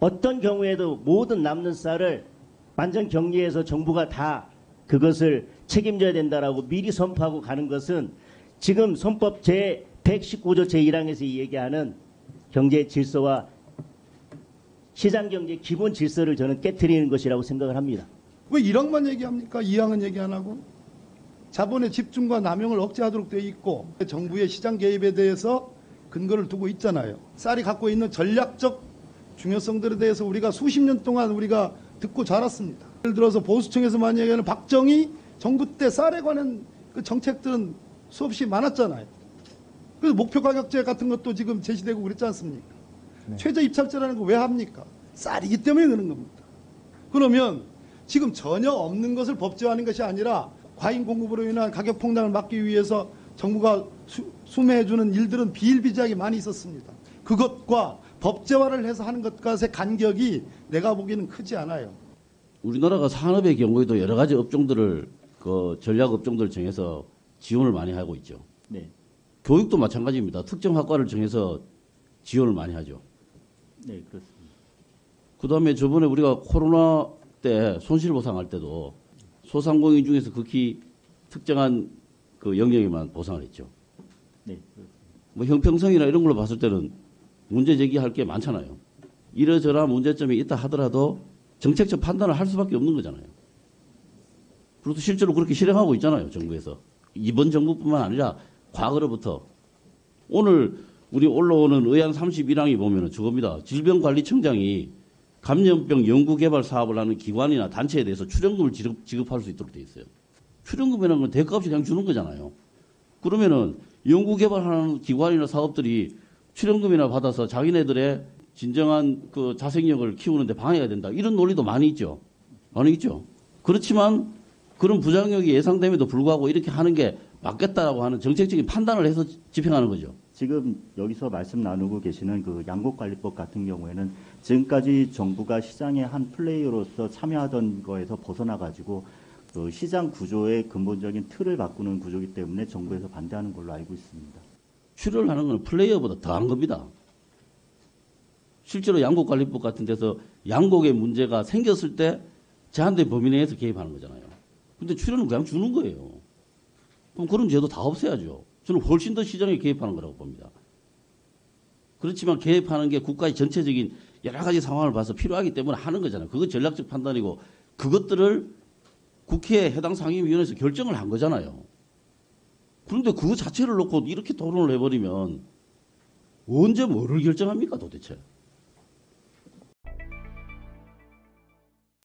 어떤 경우에도 모든 남는 쌀을 만전 격리해서 정부가 다 그것을 책임져야 된다라고 미리 선포하고 가는 것은 지금 헌법 제 119조 제1항에서 얘기하는 경제 질서와 시장 경제 기본 질서를 저는 깨트리는 것이라고 생각을 합니다. 왜 1항만 얘기합니까? 2항은 얘기 안 하고. 자본의 집중과 남용을 억제하도록 되어 있고 정부의 시장 개입에 대해서 근거를 두고 있잖아요. 쌀이 갖고 있는 전략적 중요성들에 대해서 우리가 수십 년 동안 우리가 듣고 자랐습니다. 예를 들어서 보수층에서 많이 얘기하는 박정희 정부 때 쌀에 관한 그 정책들은 수없이 많았잖아요. 그래서 목표 가격제 같은 것도 지금 제시되고 그랬지 않습니까? 네. 최저 입찰제라는 거 왜 합니까? 쌀이기 때문에 그런 겁니다. 그러면 지금 전혀 없는 것을 법제화하는 것이 아니라 과잉 공급으로 인한 가격 폭락을 막기 위해서 정부가 수매해주는 일들은 비일비재하게 많이 있었습니다. 그것과 법제화를 해서 하는 것과의 간격이 내가 보기에는 크지 않아요. 우리나라가 산업의 경우에도 여러 가지 업종들을 그 전략 업종들을 정해서 지원을 많이 하고 있죠. 네. 교육도 마찬가지입니다. 특정 학과를 정해서 지원을 많이 하죠. 네, 그렇습니다. 그다음에 저번에 우리가 코로나 때 손실보상할 때도 소상공인 중에서 극히 특정한 그 영역에만 보상을 했죠. 네, 그렇습니다. 뭐 형평성이나 이런 걸로 봤을 때는 문제 제기할 게 많잖아요. 이러저러한 문제점이 있다 하더라도 정책적 판단을 할 수밖에 없는 거잖아요. 그래서 실제로 그렇게 실행하고 있잖아요, 정부에서. 이번 정부뿐만 아니라 과거로부터. 오늘 우리 올라오는 의안 31항이 보면은 저겁니다. 질병관리청장이 감염병 연구개발 사업을 하는 기관이나 단체에 대해서 출연금을 지급할 수 있도록 돼 있어요. 출연금이라는 건 대가 없이 그냥 주는 거잖아요. 그러면은 연구개발하는 기관이나 사업들이 출연금이나 받아서 자기네들의 진정한 그 자생력을 키우는데 방해가 된다. 이런 논리도 많이 있죠. 많이 있죠. 그렇지만 그런 부작용이 예상됨에도 불구하고 이렇게 하는 게 맞겠다라고 하는 정책적인 판단을 해서 집행하는 거죠. 지금 여기서 말씀 나누고 계시는 그 양곡관리법 같은 경우에는 지금까지 정부가 시장의 한 플레이어로서 참여하던 거에서 벗어나가지고 그 시장 구조의 근본적인 틀을 바꾸는 구조이기 때문에 정부에서 반대하는 걸로 알고 있습니다. 출연을 하는 건 플레이어보다 더한 겁니다. 실제로 양곡관리법 같은 데서 양곡의 문제가 생겼을 때 제한된 범위 내에서 개입하는 거잖아요. 근데 출연은 그냥 주는 거예요. 그럼 그런 제도 다 없애야죠. 저는 훨씬 더 시장에 개입하는 거라고 봅니다. 그렇지만 개입하는 게 국가의 전체적인 여러 가지 상황을 봐서 필요하기 때문에 하는 거잖아요. 그건 전략적 판단이고 그것들을 국회 해당 상임위원회에서 결정을 한 거잖아요. 그런데 그거 자체를 놓고 이렇게 토론을 해버리면 언제 뭐를 결정합니까 도대체.